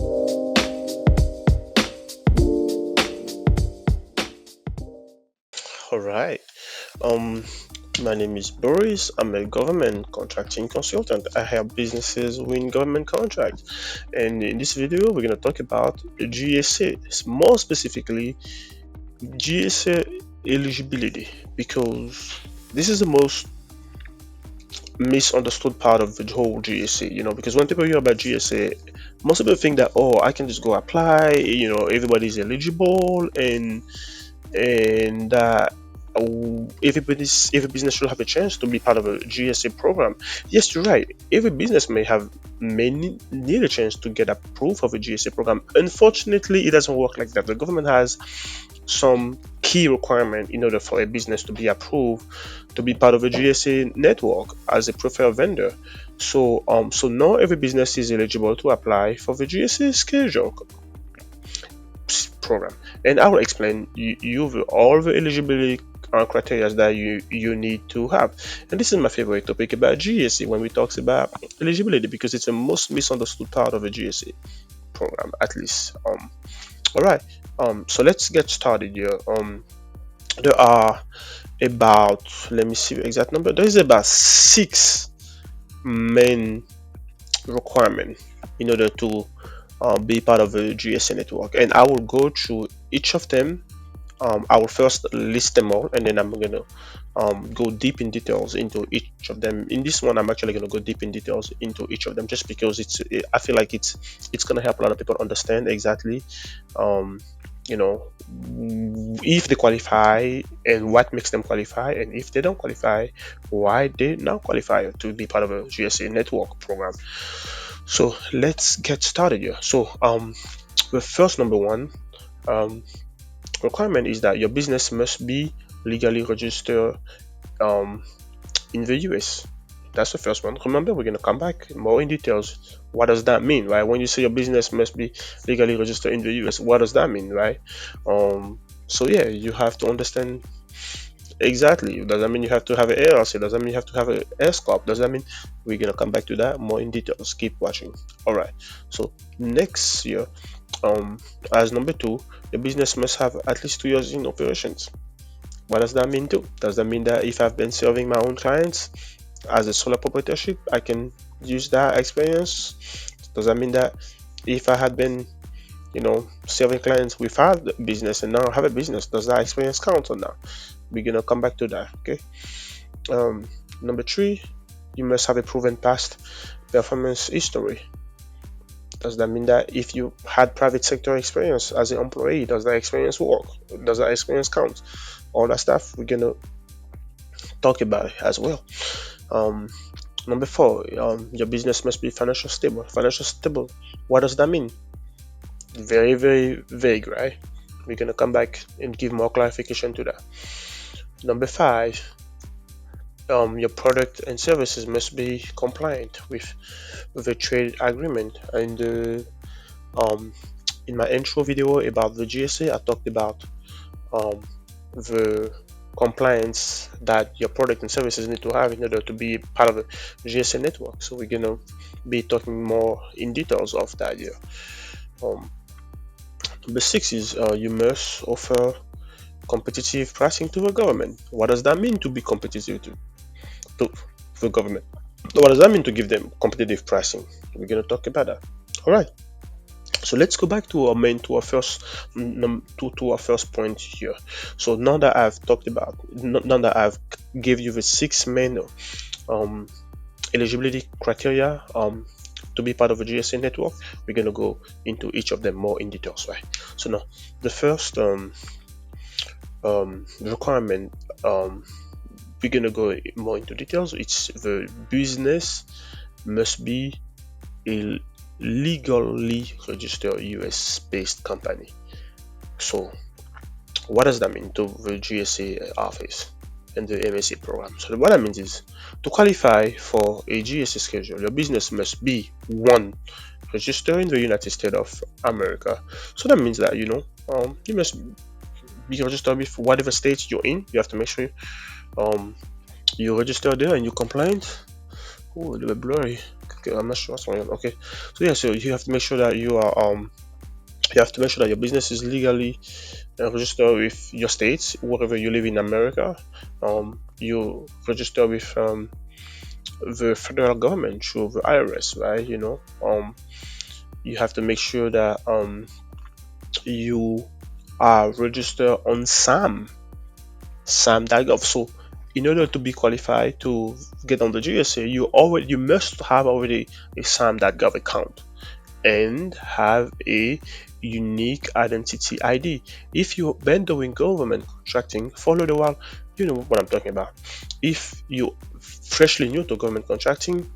All right. Um, my name is Boris. I'm a government contracting consultant. I help businesses win government contracts. And in this video, we're going to talk about GSA, more specifically GSA eligibility, because this is the most misunderstood part of the whole GSA. Because when people hear about GSA, most people think that, oh, I can just go apply. Everybody's eligible, and every business should have a chance to be part of a GSA program. Yes, you're right. Every business may need a chance to get approved of a GSA program. Unfortunately, it doesn't work like that. The government has some key requirement in order for a business to be approved to be part of a GSA network as a preferred vendor. So not every business is eligible to apply for the GSA schedule program, and I will explain you all the eligibility criteria that you need to have. And this is my favorite topic about GSA when we talk about eligibility, because it's the most misunderstood part of a GSA program, at least. All right. So let's get started here. There are about, let me see the exact number. There is about six main requirement in order to be part of a GSA network, and I will go through each of them. I will first list them all, and then I'm going to go deep in details into each of them. In this one, I'm actually going to go deep in details into each of them, just because I feel like it's going to help a lot of people understand exactly, um, you know, if they qualify and what makes them qualify, and if they don't qualify, why they not qualify to be part of a GSA network program. So let's get started here. So the first number one um, requirement is that your business must be legally registered um, in the US. That's the first one. Remember, we're going to come back more in details. What does that mean, right? When you say your business must be legally registered in the US, what does that mean, right? So yeah, you have to understand exactly. Does that mean you have to have an LLC? Does that mean you have to have a S corp? Does that mean we're gonna come back to that more in details? Keep watching. All right. So next year, um, as number two, the business must have at least 2 years in operations. What does that mean too? Does that mean that if I've been serving my own clients as a sole proprietorship, I can use that experience? Does that mean that if I had been, serving clients without the business and now have a business, does that experience count or not? We're gonna come back to that. Okay. Number three, you must have a proven past performance history. Does that mean that if you had private sector experience as an employee, does that experience work? Does that experience count? All that stuff we're gonna talk about it as well. Um, Number four, your business must be financial stable. Financial stable. What does that mean? Very, very vague, right? We're gonna come back and give more clarification to that. Number five, your product and services must be compliant with the trade agreement. And in my intro video about the GSA, I talked about the compliance that your product and services need to have in order to be part of the GSA network. So we're gonna be talking more in details of that here. Number six is you must offer competitive pricing to the government. What does that mean to be competitive to the government? What does that mean to give them competitive pricing? We're going to talk about that. All right. So let's go back to our first point here. So now that I've talked about, now that I've gave you the six main um, eligibility criteria to be part of a GSA network, we're going to go into each of them more in details, right? So now the first requirement, we're going to go more into details. It's the business must be a legally registered US based company. So what does that mean to the GSA office and the MSA program? So what that means is, to qualify for a GSA schedule, your business must be one, registered in the United States of America. So that means that you must be registered with whatever state you're in. You have to make sure you register there and you're compliant Oh, a little bit blurry. Okay, I'm not sure what's going on. Okay, so yeah, so you have to make sure that you have to make sure that your business is legally registered with your states, wherever you live in America. You register with the federal government through the IRS, right? You have to make sure that you are registered on SAM.gov. So in order to be qualified to get on the GSA, you must have already a SAM.gov account and have a unique identity ID. If you've been doing government contracting for a little while, you know what I'm talking about. If you freshly new to government contracting,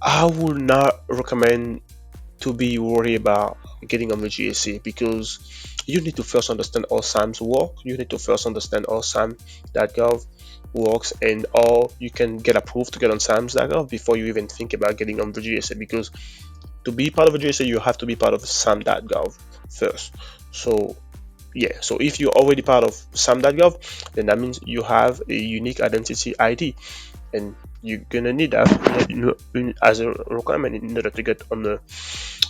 I would not recommend to be worried about getting on the GSA, because you need to first understand how SAMs work. You need to first understand how SAM.gov works and how you can get approved to get on SAMs.gov before you even think about getting on the GSA, because to be part of a GSA, you have to be part of SAM.gov first. So yeah, so if you're already part of SAM.gov, then that means you have a unique identity ID, and you're gonna need that as a requirement in order to get on the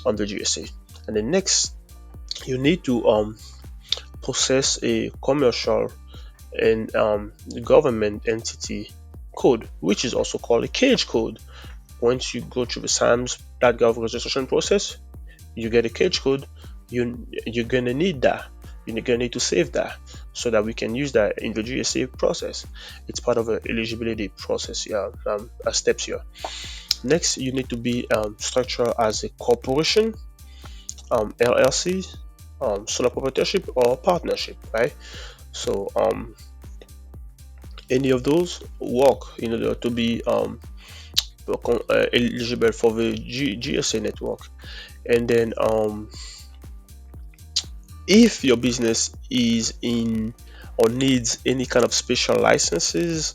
GSA. And then next, you need to possess a commercial and government entity code, which is also called a cage code. Once you go through the SAMs.gov registration process, you get a cage code. You're gonna need that. You're gonna need to save that so that we can use that in the GSA process. It's part of the eligibility process. Yeah, steps here. Next, you need to be structured as a corporation, LLC, sole proprietorship, or partnership, right? So any of those work in order to be eligible for the GSA network. And then if your business is in or needs any kind of special licenses,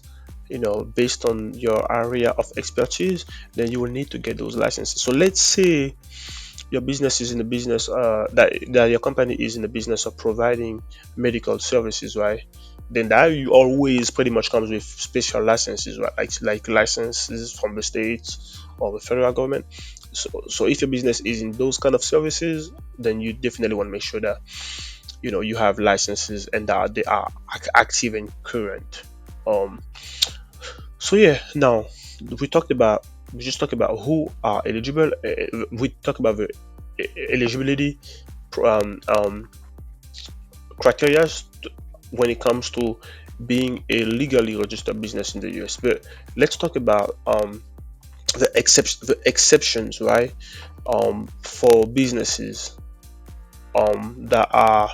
based on your area of expertise, then you will need to get those licenses. So let's say your business is in the business that your company is in the business of providing medical services, right? Then that you always pretty much comes with special licenses, right? Like licenses from the states or the federal government. So if your business is in those kind of services, then you definitely want to make sure that you have licenses and that they are active and current. um so yeah, now we just talked about who are eligible. We talk about the eligibility um, um, criteria when it comes to being a legally registered business in the US. But let's talk about the exceptions, right? For businesses that are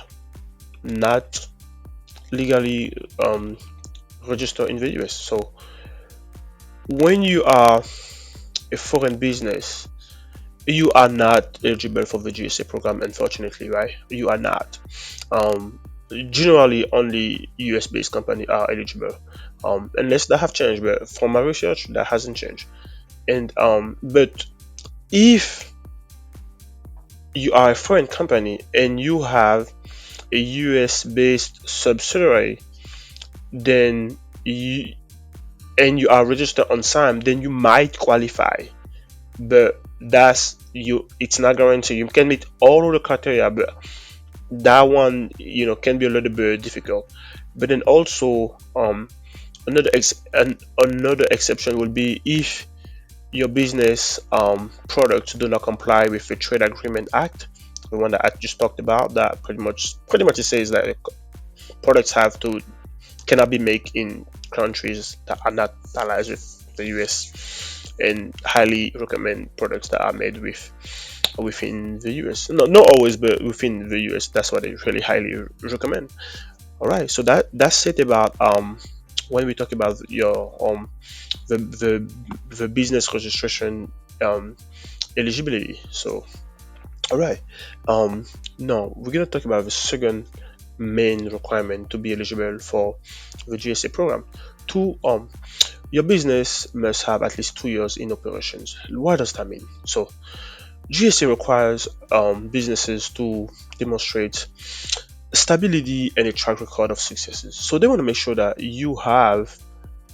not legally registered in the US. So when you are a foreign business, you are not eligible for the GSA program, unfortunately, right? You are not. Um, Generally, only US based companies are eligible, unless that have changed. But from my research, that hasn't changed. And but if you are a foreign company and you have a US based subsidiary, then you are registered on SAM, then you might qualify. But that's you. It's not guaranteed. You can meet all of the criteria, but that one can be a little bit difficult. But then also another exception will be if your business products do not comply with the Trade Agreement Act, the one that I just talked about. That pretty much it says that products have to cannot be made in countries that are not allies with the US, and highly recommend products that are made within the US. Not always, but within the US. That's what they really highly recommend. All right, so that's it about when we talk about your the business registration eligibility. So all right, now we're gonna talk about the second main requirement to be eligible for the GSA program. Your business must have at least 2 years in operations. What does that mean? So GSA requires businesses to demonstrate stability and a track record of successes. So they want to make sure that you have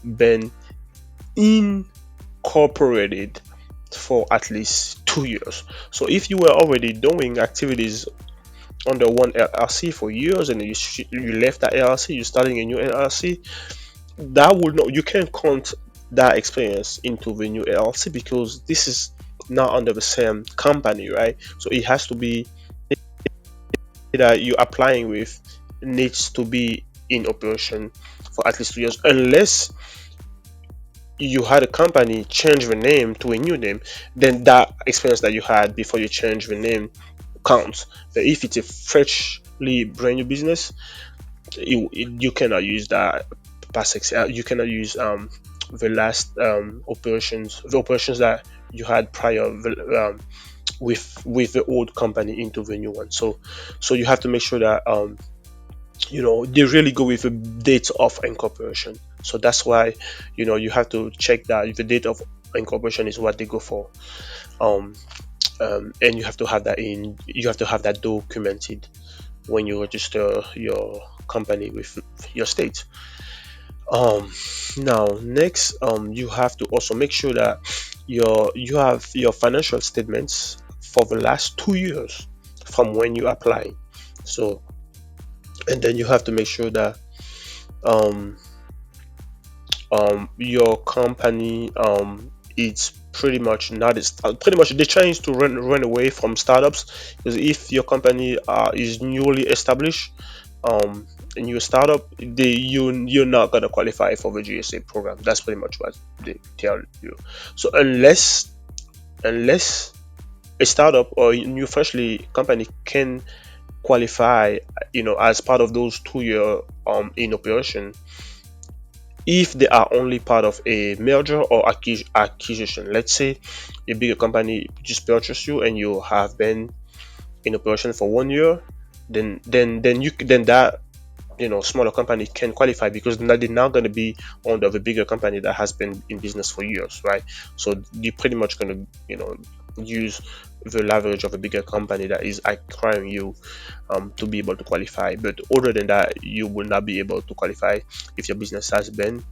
been in incorporated for at least 2 years. So if you were already doing activities under one LLC for years, and you left that LLC, you're starting a new LLC, that would not, you can't count that experience into the new LLC because this is not under the same company, right? So it has to be that you're applying with needs to be in operation for at least 2 years, unless you had a company change the name to a new name, then that experience that you had before you change the name counts. But if it's a freshly brand new business, you cannot use that you cannot use the last the operations that you had prior, with the old company into the new one. So you have to make sure that they really go with the date of incorporation. So that's why you have to check that if the date of incorporation is what they go for. um, and you have to have that documented when you register your company with your state. Now next, you have to also make sure that you have your financial statements for the last 2 years from when you apply. So, and then you have to make sure that um, your company it's pretty much not pretty much they're trying to run away from startups, because if your company is newly established, a new startup, you're not gonna qualify for the GSA program. That's pretty much what they tell you. So unless a startup or a new freshly company can qualify, as part of those 2 year in operation, if they are only part of a merger or acquisition. Let's say a bigger company just purchased you and you have been in operation for 1 year, then that smaller company can qualify, because now they're now going to be under the bigger company that has been in business for years, right? So you're pretty much going to use the leverage of a bigger company that is acquiring you to be able to qualify. But other than that, you will not be able to qualify if your business has been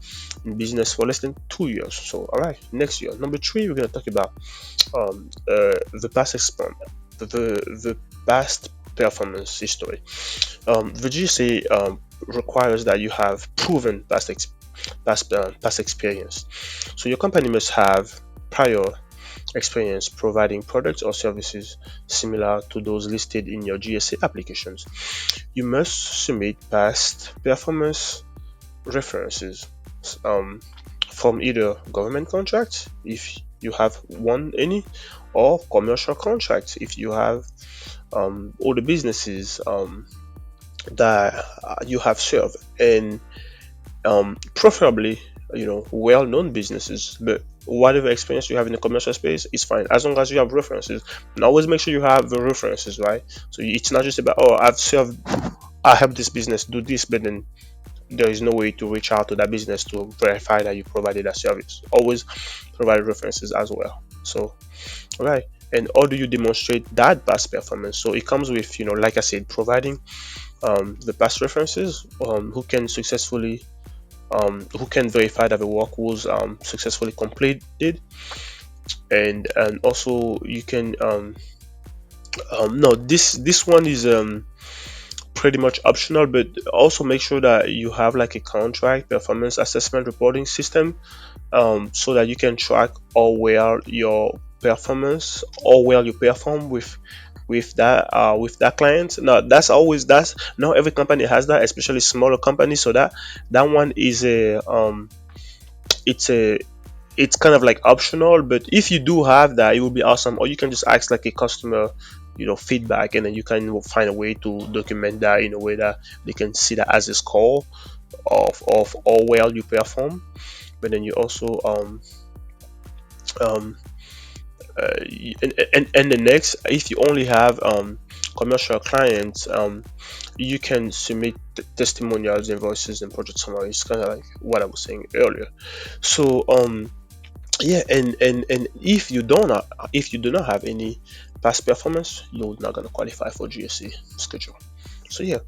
in business for less than 2 years. So all right, next year, number three, we're going to talk about the past the past performance history. The GSA requires that you have proven past experience. So your company must have prior experience providing products or services similar to those listed in your GSA applications. You must submit past performance references um, from either government contracts, if you have won any, or commercial contracts if you have all the businesses that you have served, and preferably well-known businesses. But whatever experience you have in the commercial space is fine, as long as you have references. And always make sure you have the references, right? So it's not just about, oh, I helped this business do this, but then there is no way to reach out to that business to verify that you provided that service. Always provide references as well. So, all right. And how do you demonstrate that past performance? So it comes with, like I said, providing the past references, who can verify that the work was successfully completed. And also you can no, this one is pretty much optional, but also make sure that you have like a contract performance assessment reporting system, so that you can track how well you perform with that client. Now that's not every company has that, especially smaller companies. So that one is it's a it's kind of like optional, but if you do have that, it would be awesome. Or you can just ask like a customer feedback, and then you can find a way to document that in a way that they can see that as a score of how well you perform. But then you also um and the next, if you only have commercial clients, you can submit testimonials, invoices, and project summaries, kind of like what I was saying earlier. So yeah, and if you do not have any past performance, you're not going to qualify for GSA schedule. So yeah,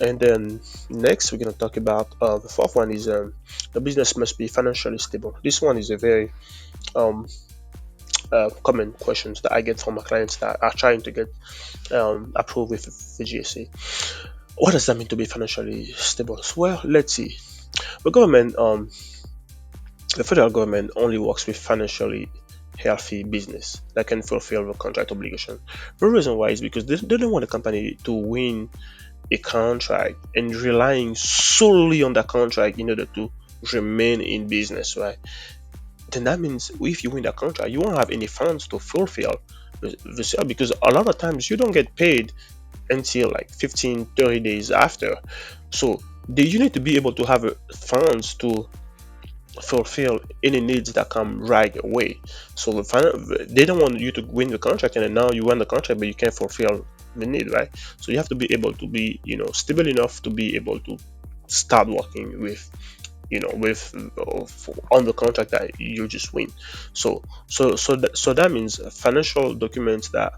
and then next we're going to talk about the fourth one is the business must be financially stable. This one is a very um, common questions that I get from my clients that are trying to get approved with the GSA. What does that mean to be financially stable? So, well, let's see. The government, the federal government only works with financially healthy business that can fulfill the contract obligation. The reason why is because they don't want a company to win a contract and relying solely on that contract in order to remain in business, right? Then that means if you win that contract, you won't have any funds to fulfill the sale, because a lot of times you don't get paid until like 15, 30 days after. So you need to be able to have funds to fulfill any needs that come right away. So they don't want you to win the contract and then now you win the contract but you can't fulfill the need, right? So you have to be able to be, stable enough to be able to start working with, with on the contract that you just win. So that means financial documents that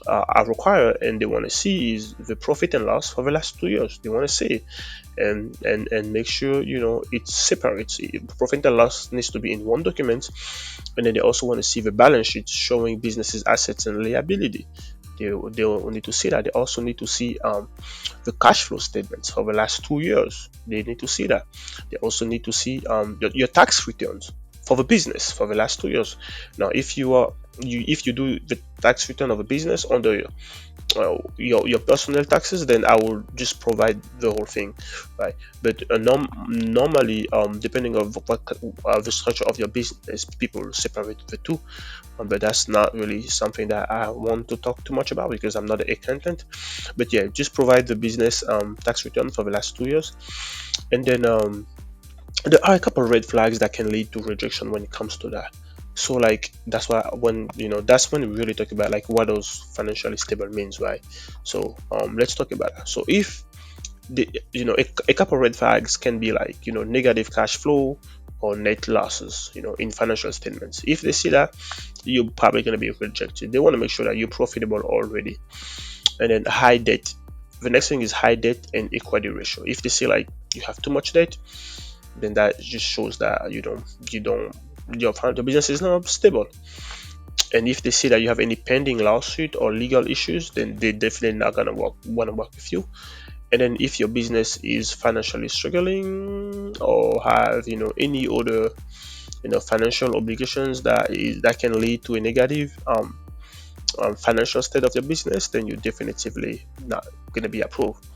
are required and they want to see is the profit and loss for the last 2 years. They want to see, and make sure it's separate. The profit and loss needs to be in one document, and then they also want to see the balance sheet showing businesses assets and liability. They need to see that. They also need to see the cash flow statements for the last 2 years. They need to see that. They also need to see your tax returns for the business for the last 2 years. Now, if you do the tax return of a business under your personal taxes, then I will just provide the whole thing, right? But normally, depending on the structure of your business, people separate the two. But that's not really something that I want to talk too much about because I'm not an accountant. But yeah, just provide the business tax return for the last 2 years, and then there are a couple of red flags that can lead to rejection when it comes to that. So like that's why that's when we really talk about like what those financially stable means, right? So let's talk about that. So if a couple of red flags can be like negative cash flow or net losses in financial statements. If they see that, you're probably going to be rejected. They want to make sure that you're profitable already. And then high debt. The next thing is high debt and equity ratio. If they see like you have too much debt, then that just shows that your business is not stable. And if they see that you have any pending lawsuit or legal issues, then they definitely not gonna want to work with you. And then if your business is financially struggling or have any other financial obligations that can lead to a negative financial state of your business, then you're definitively not going to be approved.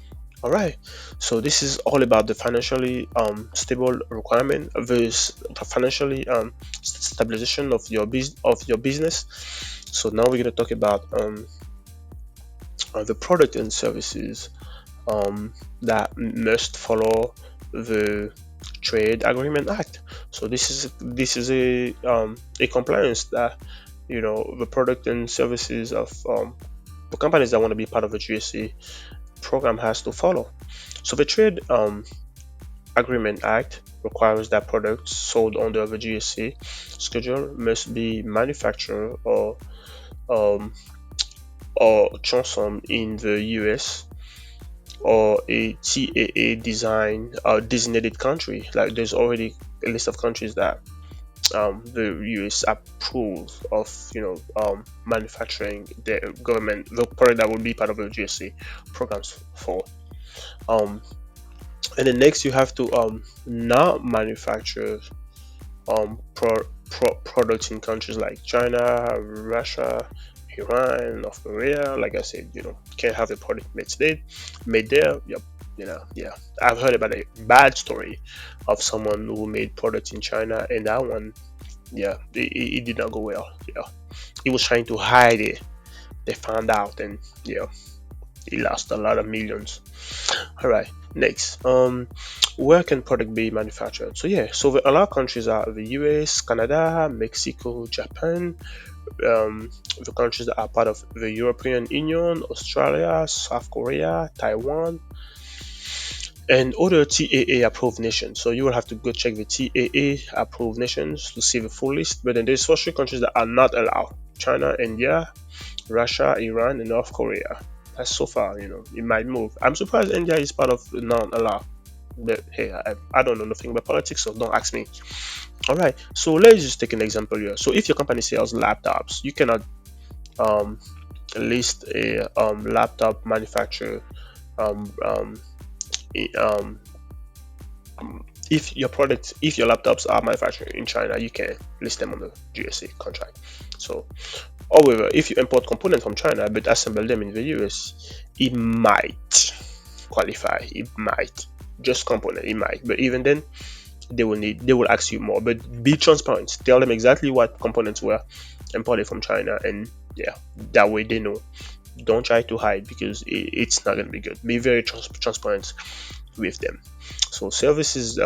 All right, so this is all about the financially stable requirement versus the financially stabilization of your business. So now we're going to talk about the product and services that must follow the Trade Agreement Act. So this is a compliance that the product and services of the companies that want to be part of the GSA program has to follow. So the Trade Agreement Act requires that products sold under the GSA schedule must be manufactured um, or transformed in the US or a TAA design designated country. Like there's already a list of countries that the US approves of manufacturing the product that will be part of the GSA programs for. Um, and then next you have to not manufacture products in countries like China, Russia, Iran, North Korea. Like I said, can't have a product made there. Yep. Yeah. I've heard about a bad story of someone who made products in China, and that one, yeah, it did not go well. Yeah, he was trying to hide it. They found out, and yeah, he lost a lot of millions. All right, next, where can product be manufactured? So yeah, so a lot of countries are the US, Canada, Mexico, Japan, the countries that are part of the European Union, Australia, South Korea, Taiwan, and other TAA approved nations. So you will have to go check the TAA approved nations to see the full list. But then there's 3 countries that are not allowed: China, India, Russia, Iran, and North Korea. That's so far, it might move. I'm surprised India is part of non-allowed. But hey, I don't know nothing about politics, so don't ask me. All right, so let's just take an example here. So if your company sells laptops, you cannot um, list a laptop manufacturer um, um, um, if your laptops are manufactured in China, you can list them on the GSA contract. So, however, if you import components from China but assemble them in the US, it might qualify. It might just component. It might, but even then, they will ask you more. But be transparent. Tell them exactly what components were imported from China, and yeah, that way they know. Don't try to hide because it's not gonna be good. Be very transparent with them. So services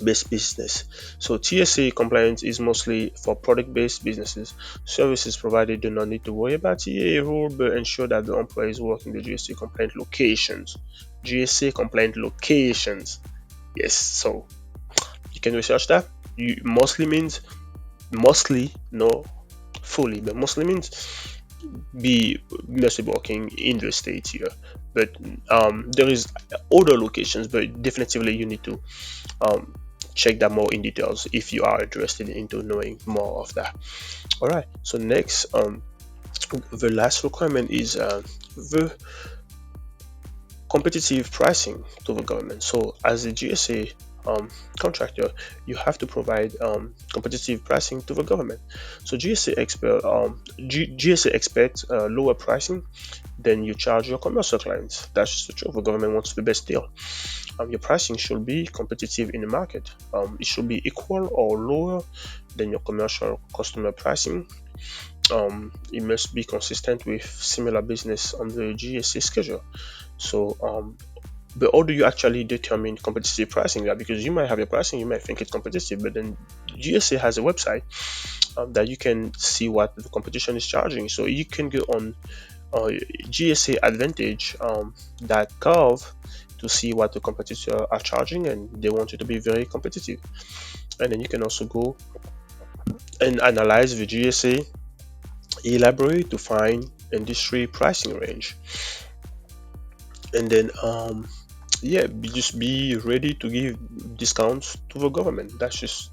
based business. So TSA compliance is mostly for product based businesses. Services provided do not need to worry about TA rule, but ensure that the employees work in the GSA compliant locations. GSA compliant locations. Yes, so you can research that. You mostly, no fully, but mostly means be mostly working in the states here. But there is other locations, but definitively you need to um, check that more in details if you are interested into knowing more of that. All right, so next the last requirement is the competitive pricing to the government. So as a GSA contractor, you have to provide competitive pricing to the government. So GSA expects lower pricing than you charge your commercial clients. That's just the truth. The government wants the best deal. Your pricing should be competitive in the market. It should be equal or lower than your commercial customer pricing. It must be consistent with similar business on the GSA schedule. So, but how do you actually determine competitive pricing? Yeah, because you might have your pricing, you might think it's competitive, but then GSA has a website that you can see what the competition is charging. So you can go on GSA Advantage .gov to see what the competitors are charging, and they want you to be very competitive. And then you can also go and analyze the GSA library to find industry pricing range. And then yeah, just be ready to give discounts to the government. That's just,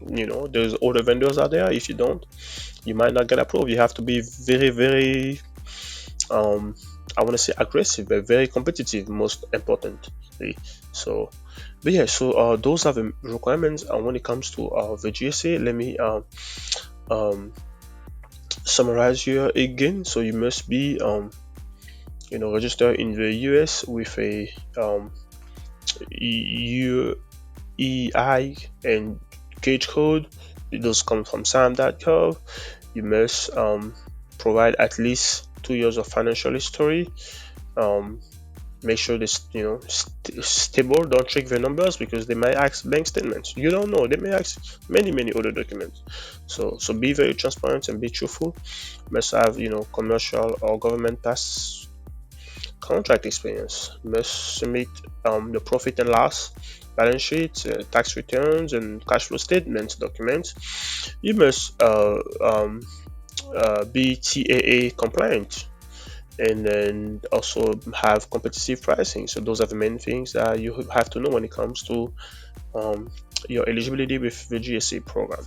there's other vendors out there. If you don't, you might not get approved. You have to be very, very I want to say aggressive, but very competitive, most importantly. So, but yeah, so those are the requirements. And when it comes to the GSA, let me um, summarize here again. So you must be registered in the US with a UEI and cage code. Those come from sam.gov. You must provide at least 2 years of financial history. Make sure this stable. Don't check the numbers because they might ask bank statements. You don't know, they may ask many other documents. So be very transparent and be truthful. Must have commercial or government past contract experience. Must submit the profit and loss balance sheets, tax returns, and cash flow statements documents. You must be TAA compliant, and then also have competitive pricing. So those are the main things that you have to know when it comes to your eligibility with the GSA program.